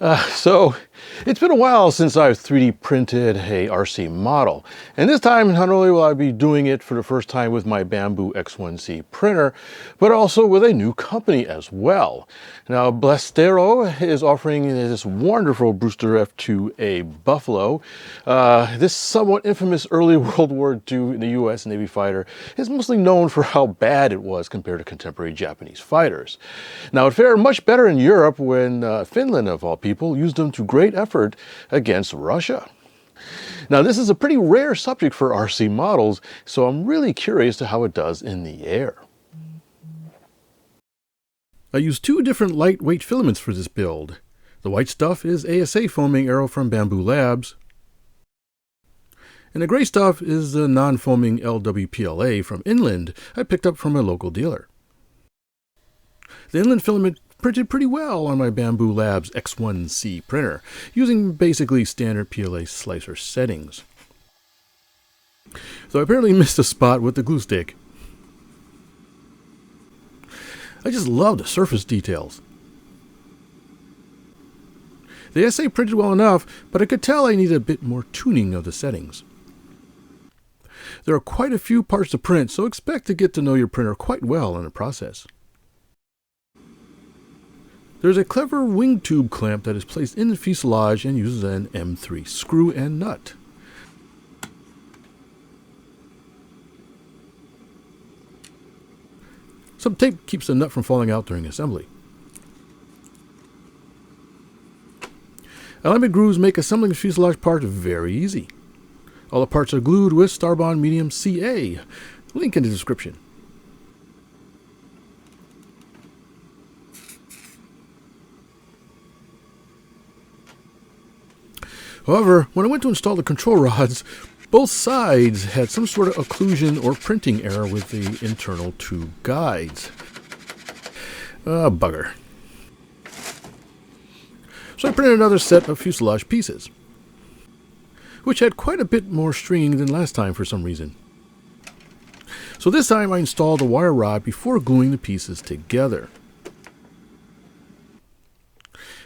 So it's been a while since I've 3D printed a RC model, and this time not only will I be doing it for the first time with my Bamboo X1C printer, but also with a new company as well. Now Bastlero is offering this wonderful Brewster F2A Buffalo. This somewhat infamous early World War II US Navy fighter is mostly known for how bad it was compared to contemporary Japanese fighters. Now it fared much better in Europe when Finland, of all people, used them to great effort against Russia. Now this is a pretty rare subject for RC models, so I'm really curious to how it does in the air. I used two different lightweight filaments for this build. The white stuff is ASA foaming arrow from Bamboo Labs, and the gray stuff is the non-foaming LWPLA from Inland I picked up from a local dealer. The Inland filament printed pretty well on my Bamboo Labs X1C printer, using basically standard PLA slicer settings. So I apparently missed a spot with the glue stick. I just love the surface details. The SA printed well enough, but I could tell I needed a bit more tuning of the settings. There are quite a few parts to print, so expect to get to know your printer quite well in the process. There's a clever wing tube clamp that is placed in the fuselage and uses an M3 screw and nut. Some tape keeps the nut from falling out during assembly. Alignment grooves make assembling fuselage parts very easy. All the parts are glued with Starbond Medium CA. Link in the description. However, when I went to install the control rods, both sides had some sort of occlusion or printing error with the internal tube guides. Bugger. So I printed another set of fuselage pieces, which had quite a bit more stringing than last time for some reason. So this time I installed a wire rod before gluing the pieces together.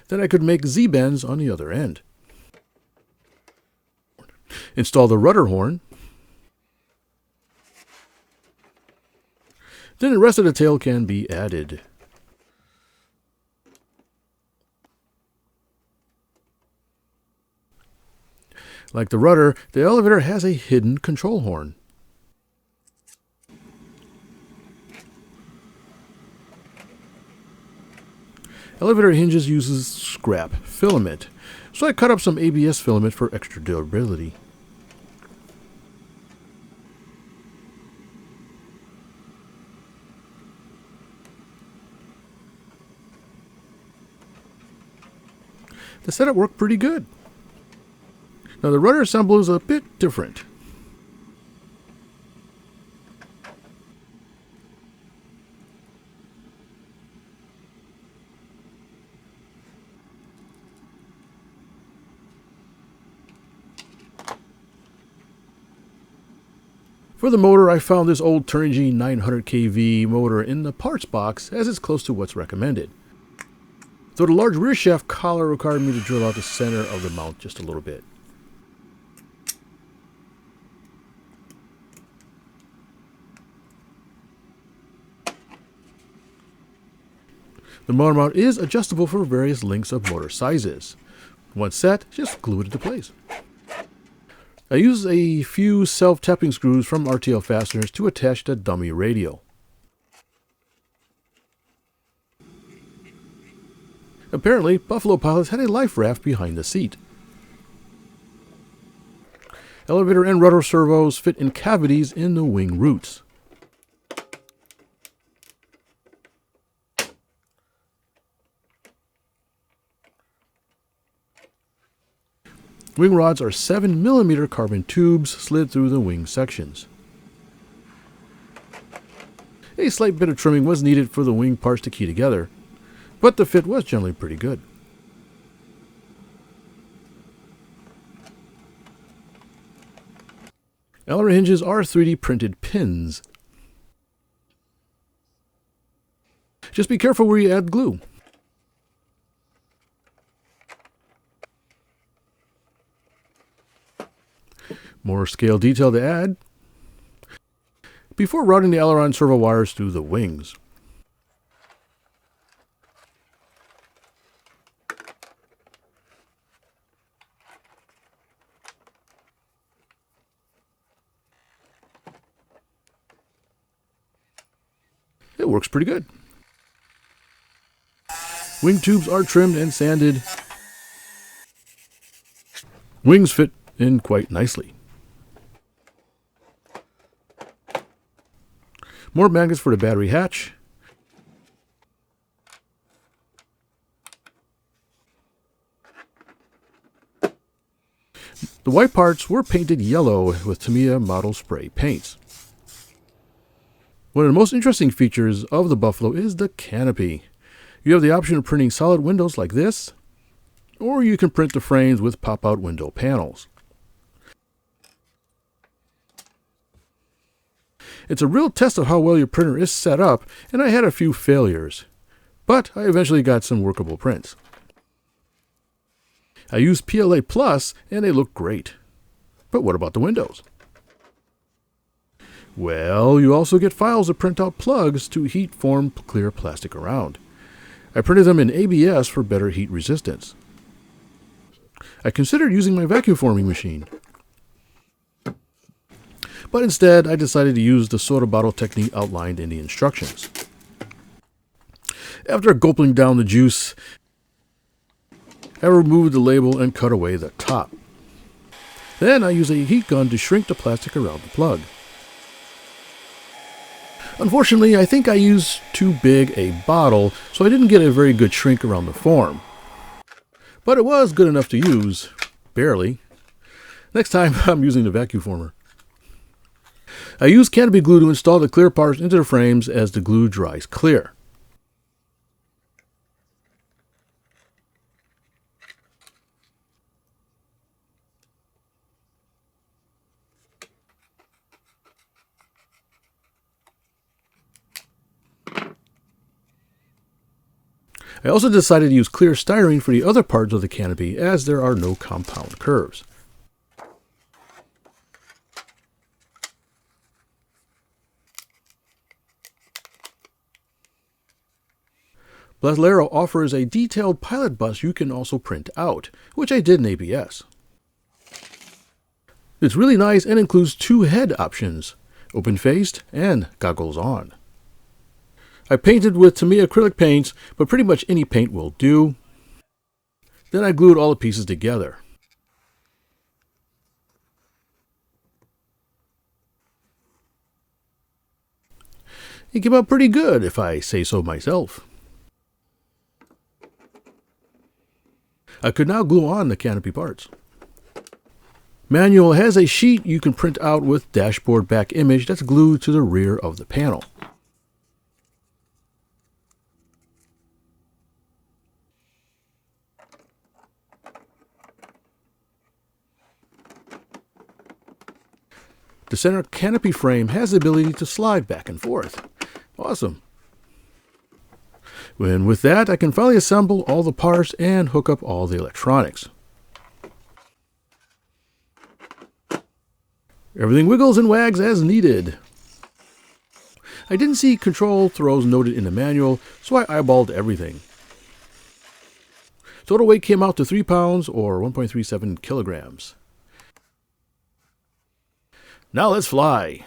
Then I could make Z-bends on the other end. Install the rudder horn. Then the rest of the tail can be added. Like the rudder, the elevator has a hidden control horn. Elevator hinges uses scrap filament, so I cut up some ABS filament for extra durability. The setup worked pretty good. Now the rudder assembly is a bit different. For the motor, I found this old Turnigy 900 kV motor in the parts box, as it's close to what's recommended. Though the large rear shaft collar required me to drill out the center of the mount just a little bit. The motor mount is adjustable for various lengths of motor sizes. Once set, just glue it into place. I use a few self-tapping screws from RTL fasteners to attach the dummy radio. Apparently, Buffalo pilots had a life raft behind the seat. Elevator and rudder servos fit in cavities in the wing roots. Wing rods are 7mm carbon tubes slid through the wing sections. A slight bit of trimming was needed for the wing parts to key together, but the fit was generally pretty good. Elevator hinges are 3D printed pins. Just be careful where you add glue. More scale detail to add before routing the aileron servo wires through the wings. It works pretty good. Wing tubes are trimmed and sanded. Wings fit in quite nicely. More magnets for the battery hatch. The white parts were painted yellow with Tamiya model spray paints. One of the most interesting features of the Buffalo is the canopy. You have the option of printing solid windows like this, or you can print the frames with pop-out window panels. It's a real test of how well your printer is set up, and I had a few failures, but I eventually got some workable prints. I used PLA Plus, and they look great. But what about the windows? Well, you also get files that print out plugs to heat form clear plastic around. I printed them in ABS for better heat resistance. I considered using my vacuum forming machine, but instead I decided to use the soda bottle technique outlined in the instructions. After gulping down the juice, I removed the label and cut away the top. Then I used a heat gun to shrink the plastic around the plug. Unfortunately, I think I used too big a bottle, so I didn't get a very good shrink around the form. But it was good enough to use. Barely. Next time, I'm using the vacuum former. I used Canopy glue to install the clear parts into the frames as the glue dries clear. I also decided to use clear styrene for the other parts of the canopy as there are no compound curves. Bastlero offers a detailed pilot bus you can also print out, which I did in ABS. It's really nice and includes two head options, open-faced and goggles on. I painted with Tamiya acrylic paints, but pretty much any paint will do. Then I glued all the pieces together. It came out pretty good, if I say so myself. I could now glue on the canopy parts. Manual has a sheet you can print out with dashboard back image that's glued to the rear of the panel. The center canopy frame has the ability to slide back and forth. Awesome. And with that, I can finally assemble all the parts and hook up all the electronics. Everything wiggles and wags as needed. I didn't see control throws noted in the manual, so I eyeballed everything. Total weight came out to 3 pounds or 1.37 kilograms. Now let's fly.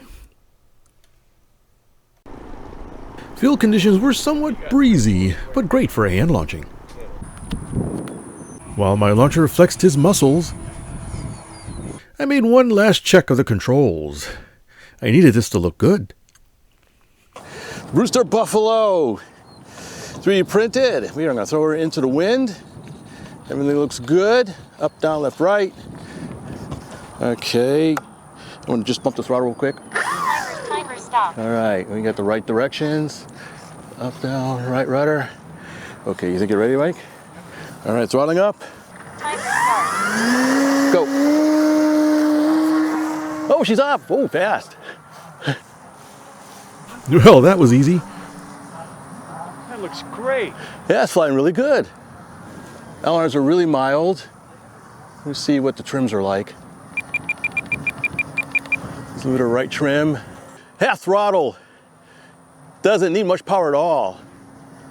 Field conditions were somewhat breezy, but great for hand launching. While my launcher flexed his muscles, I made one last check of the controls. I needed this to look good. Rooster Buffalo, 3D printed. We are going to throw her into the wind. Everything looks good. Up, down, left, right. Okay. I want to just bump the throttle real quick. Timer stop. All right, we got the right directions. Up, down, right rudder. Okay, you think you're ready, Mike? All right, throttling up. Timer start. Go. Oh, she's off. Oh, fast. Well, that was easy. That looks great. Yeah, it's flying really good. Ailerons are really mild. Let's see what the trims are like. Just a little right trim. Half throttle. Doesn't need much power at all.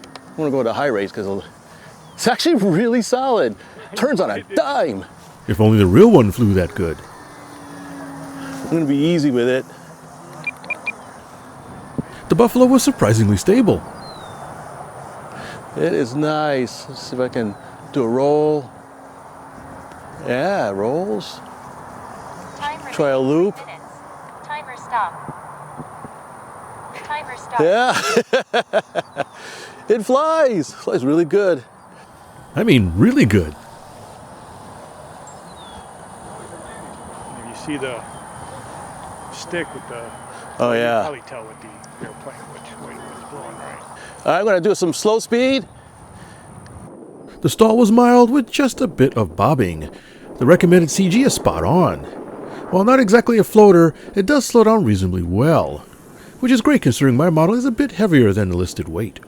I want to go to high rates because it's actually really solid. Turns on a dime. If only the real one flew that good. I'm going to be easy with it. The Buffalo was surprisingly stable. It is nice. Let's see if I can do a roll. Yeah, it rolls. Time Try a loop. 3 minutes. Timer stop. Timer stop. Yeah. It flies. Flies really good. I mean, really good. You see the stick with the. Oh, You yeah. can probably tell with the airplane which way it was blowing, right? All right, I'm going to do some slow speed. The stall was mild with just a bit of bobbing. The recommended CG is spot on. While not exactly a floater, it does slow down reasonably well, which is great considering my model is a bit heavier than the listed weight.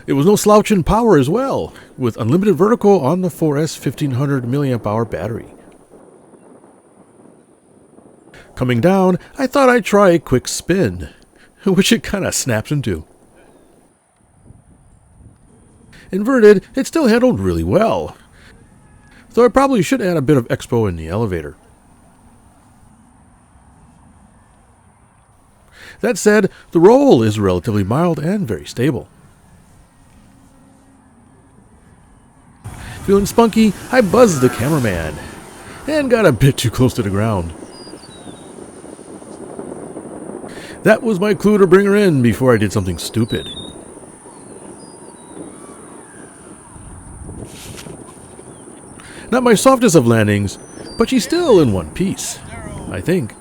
It was no slouch in power as well, with unlimited vertical on the 4S 1500 mAh battery. Coming down, I thought I'd try a quick spin, which it kinda snaps into. Inverted, it still handled really well, though I probably should add a bit of expo in the elevator. That said, the roll is relatively mild and very stable. Feeling spunky, I buzzed the cameraman and got a bit too close to the ground. That was my clue to bring her in before I did something stupid. Not my softest of landings, but she's still in one piece, I think.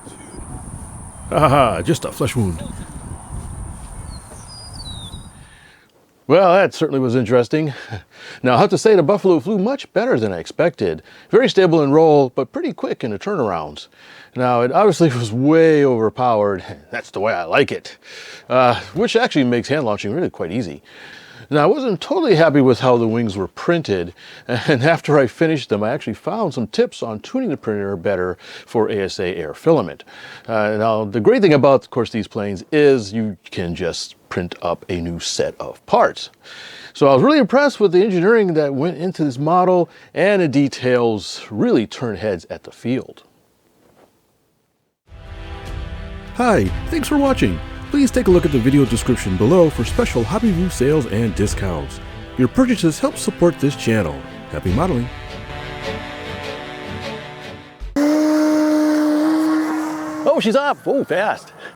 Haha, just a flesh wound. Well, that certainly was interesting. Now, I have to say the Buffalo flew much better than I expected. Very stable in roll, but pretty quick in the turnarounds. Now, it obviously was way overpowered. That's the way I like it, which actually makes hand launching really quite easy. Now, I wasn't totally happy with how the wings were printed, and after I finished them, I actually found some tips on tuning the printer better for ASA air filament. Now, the great thing about, of course, these planes is you can just print up a new set of parts. So I was really impressed with the engineering that went into this model, and the details really turn heads at the field. Hi, thanks for watching. Please take a look at the video description below for special HobbyView sales and discounts. Your purchases help support this channel. Happy modeling! Oh, she's up! Oh, fast!